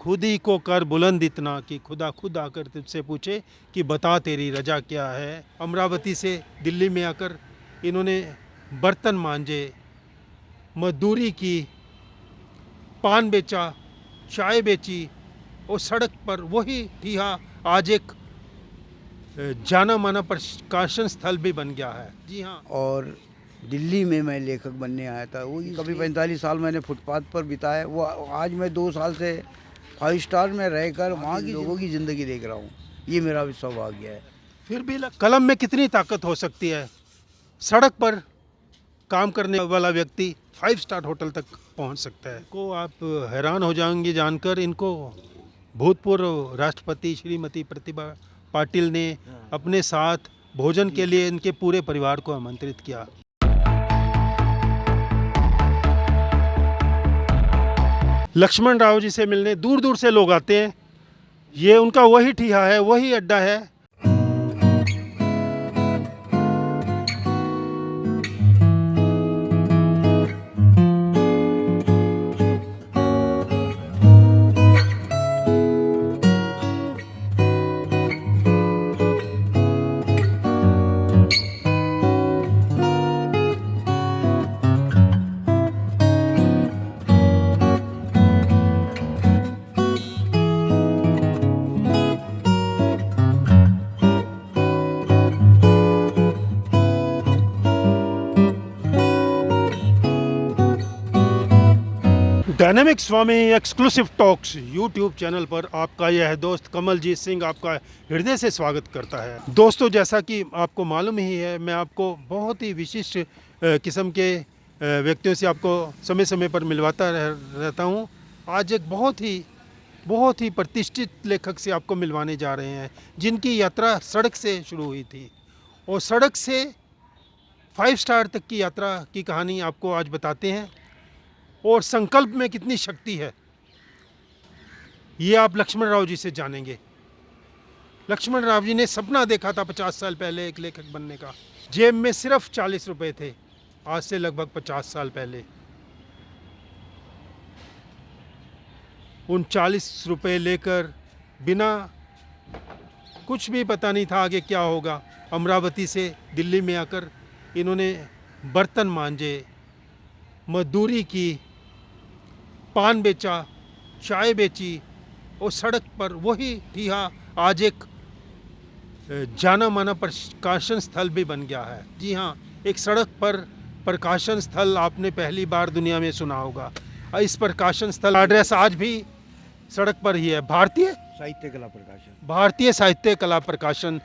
खुद ही को कर बुलंद इतना कि खुदा खुद आकर तुझसे पूछे कि बता तेरी रजा क्या है। अमरावती से दिल्ली में आकर इन्होंने बर्तन मांजे, मजदूरी की, पान बेचा, चाय बेची और सड़क पर वही ठिया आज एक जाना माना प्रकाशन स्थल भी बन गया है। जी हाँ। और दिल्ली में मैं लेखक बनने आया था। वो कभी 45 साल मैंने फुटपाथ पर बिताए, वो आज मैं 2 साल से 5 स्टार में रहकर वहाँ की लोगों की ज़िंदगी देख रहा हूँ। ये मेरा भी सौभाग्य है। फिर भी कलम में कितनी ताकत हो सकती है। सड़क पर काम करने वाला व्यक्ति 5 स्टार होटल तक पहुंच सकता है। को आप हैरान हो जाएंगे जानकर, इनको भूतपूर्व राष्ट्रपति श्रीमती प्रतिभा पाटिल ने अपने साथ भोजन के लिए इनके पूरे परिवार को आमंत्रित किया। लक्ष्मण राव जी से मिलने दूर दूर से लोग आते हैं। ये उनका वही ठिया है, वही अड्डा है। डायनेमिक स्वामी एक्सक्लूसिव टॉक्स यूट्यूब चैनल पर आपका यह दोस्त कमलजीत सिंह आपका हृदय से स्वागत करता है। दोस्तों, जैसा कि आपको मालूम ही है, मैं आपको बहुत ही विशिष्ट किस्म के व्यक्तियों से आपको समय समय पर मिलवाता रहता हूं। आज एक बहुत ही प्रतिष्ठित लेखक से आपको मिलवाने जा रहे हैं, जिनकी यात्रा सड़क से शुरू हुई थी और सड़क से 5 स्टार तक की यात्रा की कहानी आपको आज बताते हैं। और संकल्प में कितनी शक्ति है, ये आप लक्ष्मण राव जी से जानेंगे। लक्ष्मण राव जी ने सपना देखा था 50 साल पहले एक लेखक बनने का। जेब में सिर्फ 40 रुपए थे, आज से लगभग 50 साल पहले। उन 40 रुपए लेकर, बिना कुछ भी पता नहीं था आगे क्या होगा, अमरावती से दिल्ली में आकर इन्होंने बर्तन मांजे, मजदूरी की, पान बेचा, चाय बेची और सड़क पर वही ठिया आज एक जाना माना प्रकाशन स्थल भी बन गया है। जी हाँ, एक सड़क पर प्रकाशन स्थल आपने पहली बार दुनिया में सुना होगा। इस प्रकाशन स्थल एड्रेस आज भी सड़क पर ही है, भारतीय साहित्य कला प्रकाशन। भारतीय साहित्य कला प्रकाशन।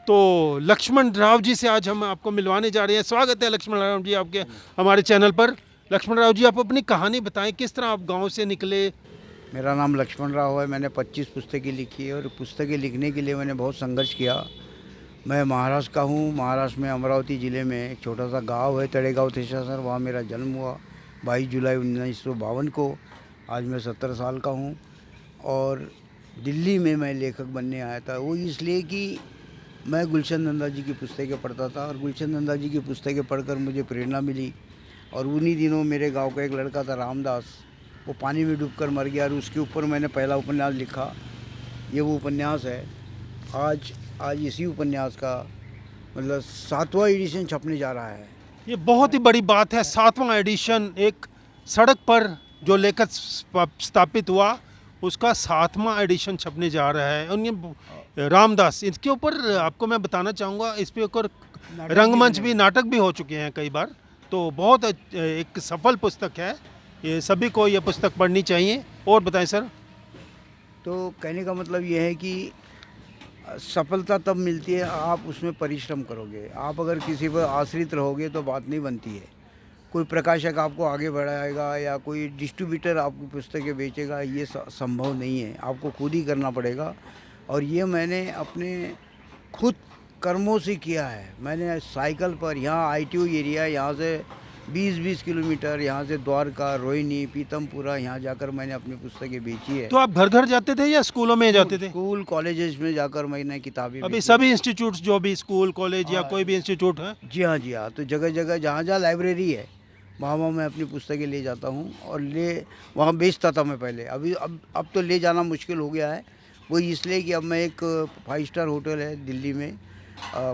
तो लक्ष्मण राव जी से आज हम आपको मिलवाने जा रहे हैं। स्वागत है लक्ष्मण राव जी आपके हमारे चैनल पर। लक्ष्मण राव जी, आप अपनी कहानी बताएं, किस तरह आप गांव से निकले। मेरा नाम लक्ष्मण राव है। मैंने 25 पुस्तकें लिखी है और पुस्तकें लिखने के लिए मैंने बहुत संघर्ष किया। मैं महाराष्ट्र का हूँ। महाराष्ट्र में अमरावती ज़िले में एक छोटा सा गांव है तड़ेगांव तेसासर, वहाँ मेरा जन्म हुआ 22 जुलाई 1952 को। आज मैं 70 साल का हूँ और दिल्ली में मैं लेखक बनने आया था। वो इसलिए कि मैं गुलशन नंदा जी की पुस्तकें पढ़ता था और गुलशन नंदा जी की पुस्तकें पढ़कर मुझे प्रेरणा मिली। और उन्हीं दिनों मेरे गांव का एक लड़का था रामदास, वो पानी में डूबकर मर गया और उसके ऊपर मैंने पहला उपन्यास लिखा। ये वो उपन्यास है। आज इसी उपन्यास का मतलब 7वां एडिशन छपने जा रहा है। ये बहुत ही बड़ी बात है, 7वां एडिशन। एक सड़क पर जो लेखक स्थापित हुआ, उसका 7वां एडिशन छपने जा रहा है। और ये रामदास, इसके ऊपर आपको मैं बताना चाहूँगा, इस पे ऊपर रंगमंच भी, नाटक भी हो चुके हैं कई बार। तो बहुत एक सफल पुस्तक है, ये सभी को ये पुस्तक पढ़नी चाहिए। और बताएं सर। तो कहने का मतलब ये है कि सफलता तब मिलती है आप उसमें परिश्रम करोगे। आप अगर किसी पर आश्रित रहोगे तो बात नहीं बनती है। कोई प्रकाशक आपको आगे बढ़ाएगा या कोई डिस्ट्रीब्यूटर आपकी पुस्तकें बेचेगा, ये संभव नहीं है। आपको खुद ही करना पड़ेगा। और ये मैंने अपने खुद कर्मों से किया है। मैंने साइकिल पर यहाँ ITO एरिया, यहाँ से 20-20 किलोमीटर, यहाँ से द्वारका, रोहिणी, पीतमपुरा, यहाँ जाकर मैंने अपनी पुस्तकें बेची है। तो आप घर घर जाते थे या स्कूलों में जाते थे? स्कूल कॉलेजेस में जाकर मैंने किताबें अभी सभी इंस्टीट्यूट, जो भी स्कूल कॉलेज या कोई भी इंस्टीट्यूट है। जी हाँ, जी हाँ। तो जगह जगह जहाँ जहाँ लाइब्रेरी है वहाँ मैं अपनी पुस्तकें ले जाता हूँ और वहाँ बेचता था मैं पहले। अब तो ले जाना मुश्किल हो गया है। वो इसलिए कि अब मैं एक 5 स्टार होटल है दिल्ली में,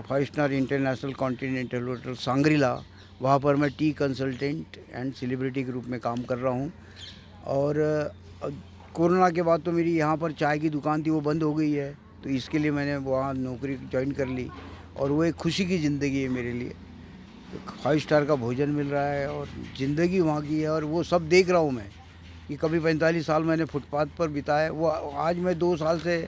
5 star international continental hotel Shangrila, वहाँ पर मैं टी कंसल्टेंट एंड सेलिब्रिटी के रूप में काम कर रहा हूँ। और कोरोना के बाद तो मेरी यहाँ पर चाय की दुकान थी, वो बंद हो गई है, तो इसके लिए मैंने वहाँ नौकरी ज्वाइन कर ली और वो एक खुशी की ज़िंदगी है मेरे लिए। 5 स्टार का भोजन मिल रहा है और ज़िंदगी वहाँ की है, और वो सब देख रहा हूँ मैं कि कभी 45 साल मैंने फुटपाथ पर बिताए, वो आज मैं 2 साल से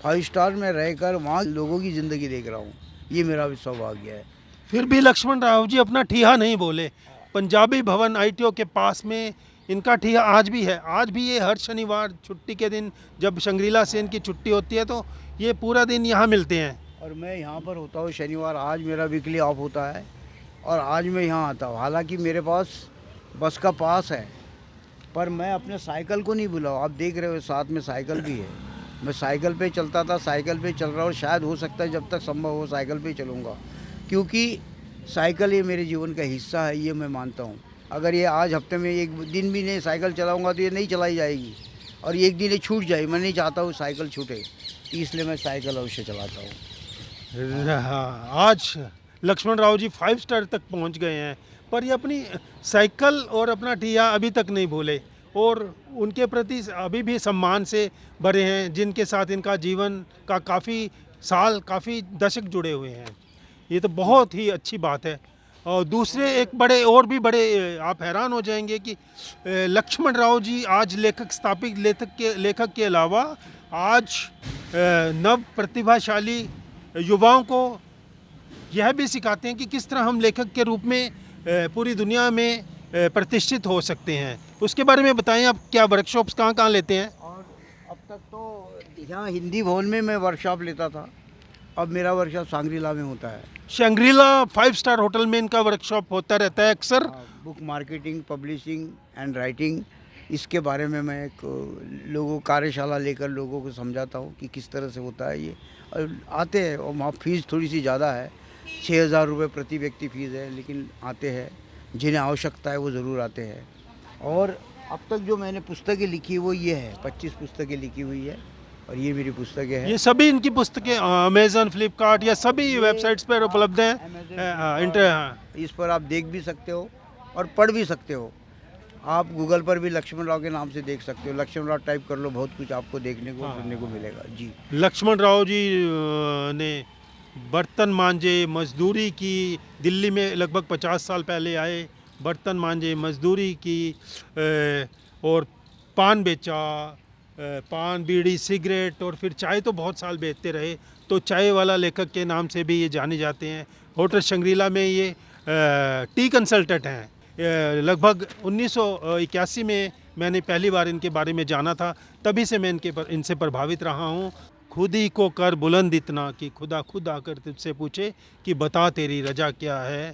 5 स्टार में रहकर वहाँ लोगों की ज़िंदगी देख रहा हूँ। ये मेरा भी सौभाग्य है। फिर भी लक्ष्मण राव जी अपना ठिया नहीं बोले। पंजाबी भवन आईटीओ के पास में इनका ठिया आज भी है। आज भी ये हर शनिवार छुट्टी के दिन, जब शंग्रीला से इनकी छुट्टी होती है, तो ये पूरा दिन यहाँ मिलते हैं। और मैं यहाँ पर होता हूँ शनिवार, आज मेरा वीकली ऑफ होता है और आज मैं यहाँ आता हूँ। हालांकि मेरे पास बस का पास है, पर मैं अपने साइकिल को नहीं भूला। आप देख रहे हो साथ में साइकिल भी है। मैं साइकिल पे चलता था, साइकिल पे चल रहा हूँ। शायद हो सकता है जब तक संभव हो साइकिल पे चलूँगा, क्योंकि साइकिल ये मेरे जीवन का हिस्सा है, ये मैं मानता हूँ। अगर ये आज हफ्ते में एक दिन भी नहीं साइकिल चलाऊँगा तो ये नहीं चलाई जाएगी, और एक दिन ये छूट जाए। मैं नहीं चाहता हूँ साइकिल छूटे, इसलिए मैं साइकिल अवश्य चलाता हूँ। आज लक्ष्मण राव जी 5 स्टार तक पहुँच गए हैं, पर ये अपनी साइकिल और अपना ठिया अभी तक नहीं भूले, और उनके प्रति अभी भी सम्मान से भरे हैं, जिनके साथ इनका जीवन का काफ़ी साल, काफ़ी दशक जुड़े हुए हैं। ये तो बहुत ही अच्छी बात है। और दूसरे एक बड़े और भी बड़े, आप हैरान हो जाएंगे कि लक्ष्मण राव जी आज स्थापित लेखक के अलावा आज नव प्रतिभाशाली युवाओं को यह भी सिखाते हैं कि किस तरह हम लेखक के रूप में पूरी दुनिया में प्रतिष्ठित हो सकते हैं। उसके बारे में बताएं, आप क्या वर्कशॉप्स कहाँ कहाँ लेते हैं? और अब तक तो यहाँ हिंदी भवन में मैं वर्कशॉप लेता था, अब मेरा वर्कशॉप सांग्रीला में होता है। शंग्रीला 5 स्टार होटल में इनका वर्कशॉप होता रहता है अक्सर। Book marketing, publishing and writing, इसके बारे में मैं एक लोगों कार्यशाला लेकर लोगों को समझाता हूँ कि किस तरह से होता है ये। और आते हैं, और वहाँ फीस थोड़ी सी ज़्यादा है, 6,000 रुपये प्रति व्यक्ति फीस है, लेकिन आते हैं, जिन्हें आवश्यकता है वो ज़रूर आते हैं। और अब तक जो मैंने पुस्तकें लिखी है वो ये है, 25 पुस्तकें लिखी हुई है, और ये मेरी पुस्तकें हैं। ये सभी इनकी पुस्तकें अमेज़न, फ्लिपकार्ट या सभी वेबसाइट्स पर उपलब्ध हैं। इस पर आप देख भी सकते हो और पढ़ भी सकते हो। आप गूगल पर भी लक्ष्मण राव के नाम से देख सकते हो। लक्ष्मण राव टाइप कर लो, बहुत कुछ आपको देखने को सुनने को मिलेगा जी। लक्ष्मण राव जी ने बर्तन मांजे, मजदूरी की, दिल्ली में लगभग 50 साल पहले आए, बर्तन मांजे, मजदूरी की, और पान बेचा, पान, बीड़ी, सिगरेट, और फिर चाय तो बहुत साल बेचते रहे, तो चाय वाला लेखक के नाम से भी ये जाने जाते हैं। होटल शंग्रीला में ये टी कंसल्टेंट हैं। लगभग 1981 में मैंने पहली बार इनके बारे में जाना था, तभी से मैं इनसे प्रभावित रहा हूँ। खुद ही को कर बुलंद इतना कि खुदा खुद आकर तुझसे पूछे कि बता तेरी रजा क्या है।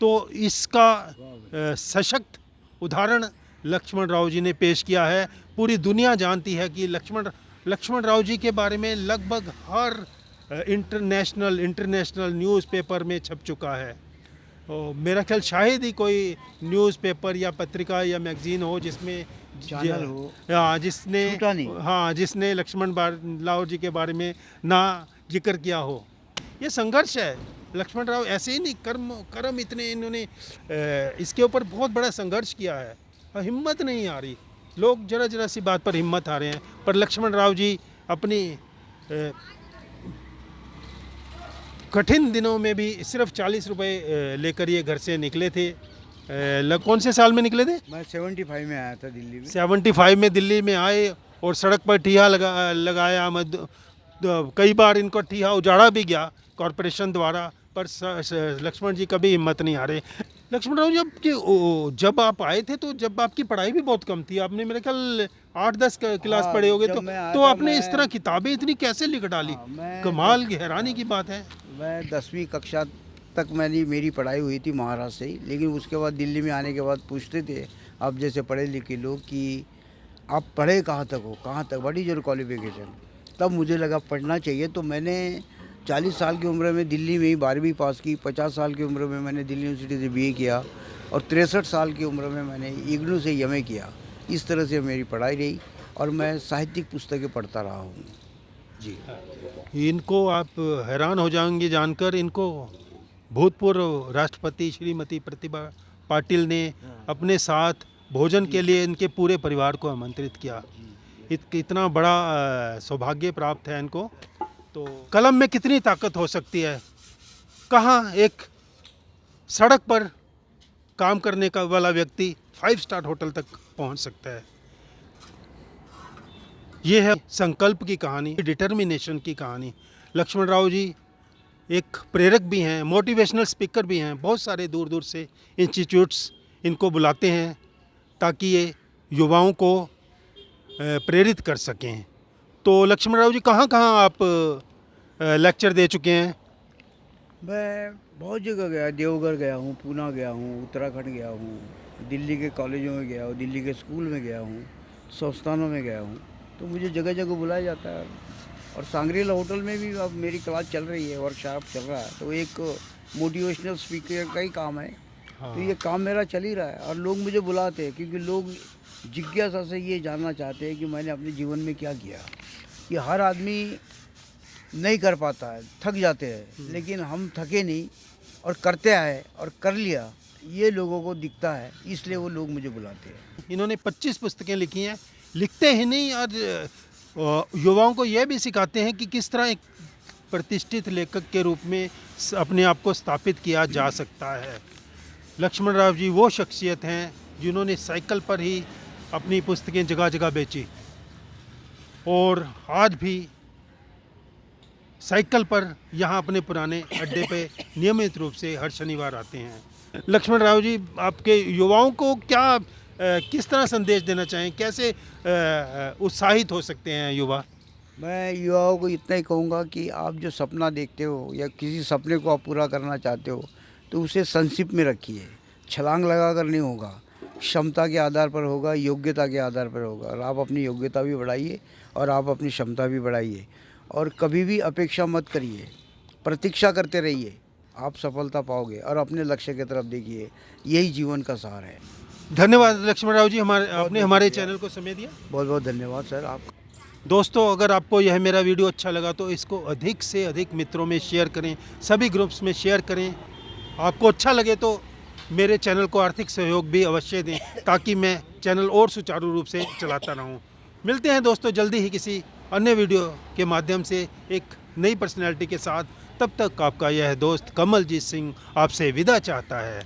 तो इसका सशक्त उदाहरण लक्ष्मण राव जी ने पेश किया है। पूरी दुनिया जानती है कि लक्ष्मण राव जी के बारे में लगभग हर इंटरनेशनल न्यूज़पेपर में छप चुका है। मेरा ख्याल शायद ही कोई न्यूज़पेपर या पत्रिका या मैगज़ीन हो जिसमें चैनल हो, जिसने लक्ष्मण राव जी के बारे में ना जिक्र किया हो। ये संघर्ष है। लक्ष्मण राव ऐसे ही नहीं, कर्म इतने इन्होंने इसके ऊपर बहुत बड़ा संघर्ष किया है। हिम्मत नहीं आ रही, लोग जरा सी बात पर हिम्मत आ रहे हैं, पर लक्ष्मण राव जी अपनी कठिन दिनों में भी सिर्फ 40 रुपये लेकर ये घर से निकले थे। कौन से साल में निकले थे? मैं 75 में आया था दिल्ली में। 75 में दिल्ली में आए और सड़क पर ठिया लगाया। कई बार इनको ठिया उजाड़ा भी गया कॉरपोरेशन द्वारा, पर लक्ष्मण जी कभी हिम्मत नहीं हारे। लक्ष्मण राव जी, जब आप आए थे तो जब आपकी पढ़ाई भी बहुत कम थी, आपने मेरे ख्याल 8-10 क्लास पढ़े होगे, तो आपने इस तरह किताबें इतनी कैसे लिख डाली? कमाल की, हैरानी की बात है। मैं 10वीं कक्षा तक मेरी पढ़ाई हुई थी महाराष्ट्र से ही, लेकिन उसके बाद दिल्ली में आने के बाद पूछते थे अब जैसे पढ़े लिखे लोग कि आप पढ़े कहाँ तक हो, कहाँ तक, व्हाट इज़ योर क्वालिफिकेशन। तब मुझे लगा पढ़ना चाहिए, तो मैंने 40 साल की उम्र में दिल्ली में ही 12वीं पास की, 50 साल की उम्र में मैंने दिल्ली यूनिवर्सिटी से बीए किया और 63 साल की उम्र में मैंने इग्नू से एमए किया। इस तरह से मेरी पढ़ाई रही और मैं साहित्यिक पुस्तकें पढ़ता रहा हूँ जी। इनको आप हैरान हो जाएंगे जानकर, इनको भूतपूर्व राष्ट्रपति श्रीमती प्रतिभा पाटिल ने अपने साथ भोजन के लिए इनके पूरे परिवार को आमंत्रित किया। इतना बड़ा सौभाग्य प्राप्त है इनको। तो कलम में कितनी ताकत हो सकती है, कहाँ एक सड़क पर काम करने का वाला व्यक्ति 5 स्टार होटल तक पहुंच सकता है। ये है संकल्प की कहानी, डिटर्मिनेशन की कहानी। लक्ष्मण राव जी एक प्रेरक भी हैं, मोटिवेशनल स्पीकर भी हैं। बहुत सारे दूर दूर से इंस्टीट्यूट्स इनको बुलाते हैं ताकि ये युवाओं को प्रेरित कर सकें। तो लक्ष्मण राव जी कहाँ कहाँ आप लेक्चर दे चुके हैं? मैं बहुत जगह गया, देवघर गया हूँ, पूना गया हूँ, उत्तराखंड गया हूँ, दिल्ली के कॉलेजों में गया हूँ, दिल्ली के स्कूल में गया हूँ, संस्थानों में गया हूँ। तो मुझे जगह जगह बुलाया जाता है। और सांग्रीला होटल में भी अब मेरी क्लास चल रही है, वर्कशॉप चल रहा है। तो एक मोटिवेशनल स्पीकर का ही काम है। तो ये काम मेरा चल ही रहा है और लोग मुझे बुलाते हैं क्योंकि लोग जिज्ञासा से ये जानना चाहते हैं कि मैंने अपने जीवन में क्या किया। कि हर आदमी नहीं कर पाता है, थक जाते हैं, लेकिन हम थके नहीं और करते आए और कर लिया, ये लोगों को दिखता है, इसलिए वो लोग मुझे बुलाते हैं। इन्होंने 25 पुस्तकें लिखी हैं। लिखते ही नहीं और युवाओं को यह भी सिखाते हैं कि किस तरह एक प्रतिष्ठित लेखक के रूप में अपने आप को स्थापित किया जा सकता है। लक्ष्मण राव जी वो शख्सियत हैं जिन्होंने साइकिल पर ही अपनी पुस्तकें जगह जगह बेची और आज भी साइकिल पर यहाँ अपने पुराने अड्डे पे नियमित रूप से हर शनिवार आते हैं। लक्ष्मण राव जी आपके युवाओं को क्या किस तरह संदेश देना चाहें, कैसे उत्साहित हो सकते हैं युवा? मैं युवाओं को इतना ही कहूँगा कि आप जो सपना देखते हो या किसी सपने को आप पूरा करना चाहते हो तो उसे संक्षिप्त में रखिए। छलांग लगा कर नहीं होगा, क्षमता के आधार पर होगा, योग्यता के आधार पर होगा। और आप अपनी योग्यता भी बढ़ाइए और आप अपनी क्षमता भी बढ़ाइए और कभी भी अपेक्षा मत करिए, प्रतीक्षा करते रहिए, आप सफलता पाओगे और अपने लक्ष्य की तरफ देखिए। यही जीवन का सार है। धन्यवाद लक्ष्मण राव जी, आपने हमारे चैनल को समय दिया। बहुत बहुत धन्यवाद सर आप। दोस्तों अगर आपको यह मेरा वीडियो अच्छा लगा तो इसको अधिक से अधिक मित्रों में शेयर करें, सभी ग्रुप्स में शेयर करें। आपको अच्छा लगे तो मेरे चैनल को आर्थिक सहयोग भी अवश्य दें ताकि मैं चैनल और सुचारू रूप से चलाता रहूं। मिलते हैं दोस्तों जल्दी ही किसी अन्य वीडियो के माध्यम से एक नई पर्सनैलिटी के साथ। तब तक आपका यह दोस्त कमलजीत सिंह आपसे विदा चाहता है।